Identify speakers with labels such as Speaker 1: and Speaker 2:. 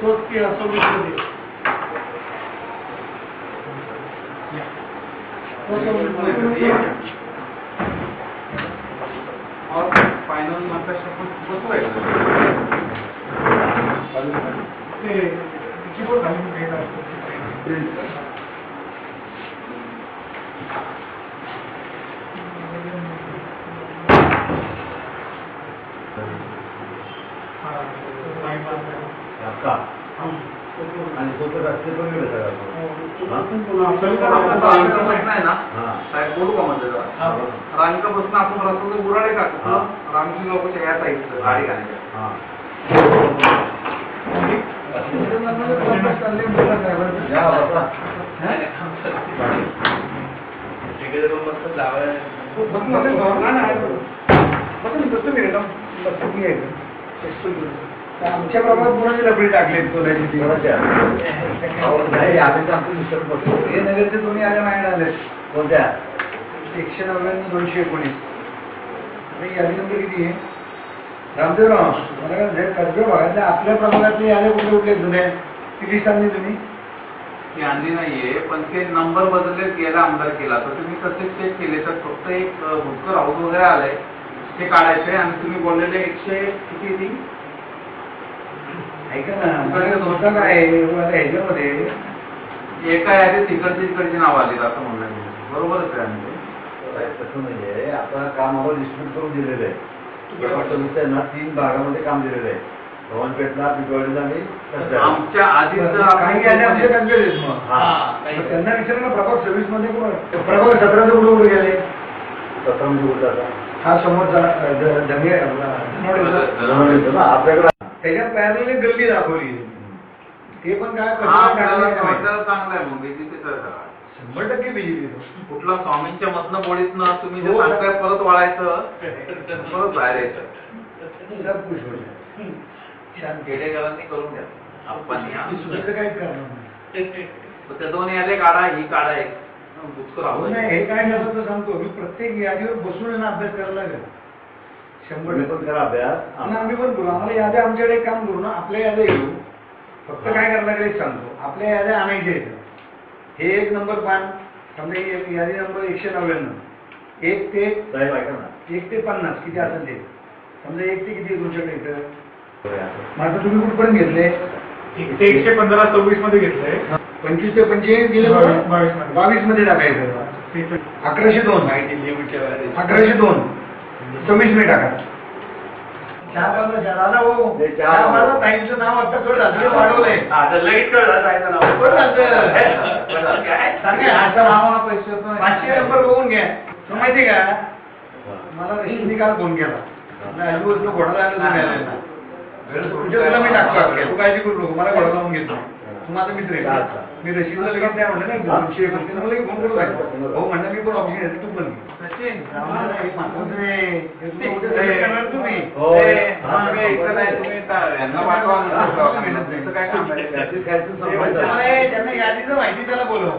Speaker 1: तोच की असं विचारले
Speaker 2: और फाइनल नकाशा पण बसवायचा
Speaker 1: ते कीबोर्ड घालून घ्यायचा
Speaker 3: आणि तो तर रस्ते पण गेले
Speaker 2: बोलू का मध्ये रांकापासून आपण रस्त्याचं बुराडे टाकतो रामजी लोकांच्या ह्या साईडचं गाडी घालायच्या
Speaker 1: आमच्या प्रमाणात कोणाची लपडी टाकली कोणाची
Speaker 3: हे नगरचे दोन्ही आल्या माहिती आले कोणत्या
Speaker 1: 199 219 यादी नंबर किती आहे रामदेवराव मला कर्ज भागातल्या आपल्या प्रभागातले आले कुठे कुठले जुने किती सांगली तुम्ही
Speaker 2: ती आणली नाहीये पण ते नंबर बदलले गेला आमदार केला तर तुम्ही तसेच चेक केले तर फक्त एक भुतकर हाऊस वगैरे आलंय ते काढायचंय आणि तुम्ही बोललेले 100 किती ती
Speaker 1: ऐका ना काय ह्याच्यामध्ये
Speaker 2: एका यादीत तिकडची नाव आली असं म्हणलं बरोबरच आहे
Speaker 3: तसं म्हणजे आता काम आम्हाला डिस्ट्रीब्यूट करून दिलेलं आहे त्यांना 3 भागामध्ये काम दिलेलं आहे भवनपेठला पिटवाडीला आणि
Speaker 2: आमच्या आधी
Speaker 1: काही आमचे त्यांना विचारलं प्रभाग 26 मध्ये प्रभाग 17 कुठे कुठे गेले
Speaker 3: 17 मध्ये कुठे
Speaker 1: हा समोरचा
Speaker 3: आपल्याकडे
Speaker 1: त्याच्यात पॅनलने गल्ली दाखवली ते पण काय
Speaker 2: चांगलं आहे मग बीजेपी
Speaker 1: 100% बीजेपी
Speaker 2: कुठला स्वामींच्या मधनं बोळीतनं तुम्ही जे सांगताय परत वाळायचं परत बाहेर यायचं खेडेकरांनी करून घ्या आपण
Speaker 1: काय करणार
Speaker 2: त्या दोन यादे काढा ही काढा एक
Speaker 1: नाही हे काय करायचं सांगतो मी प्रत्येक यादीवर बसून अभ्यास करायला लागेल 100
Speaker 3: पण करा अभ्यास
Speaker 1: आम्ही पण करू आम्हाला याद्या आमच्याकडे काम करू ना आपल्या याद्या घेऊ फक्त काय करायला लागेल सांगतो आपल्या याद्या आणायच्या येतं हे 1 नंबर पान समजा यादी नंबर 199 1 ते 1 ते 50 किती असेल ते समजा 1 ते किती तुमच्याकडे येतं माझं तुम्ही कुठपर्यंत घेतले
Speaker 4: 115 26 मध्ये घेतलंय
Speaker 1: 25 ते 45 गेले 22 मध्ये टाकायचं 1102 1102 26 मिनिट टाका दादा हो माझं ताईंचं नाव आता कळ झालं वाढवलंय पैसे 500 नंबर बघून घ्या माहिती का मला रशीदने काल फोन केला घोडा लागला तुला मी टाकतो तू काळजी करू नको मला घोडा लावून घेतो तू माझा मित्र आहे मी रशीदला लगेच नाही म्हणलं ना 200 मला फोन करू लागतो हो म्हणलं मी पण ऑप्शन आहे तू पण त्यांना यादीचं माहिती त्याला बोलव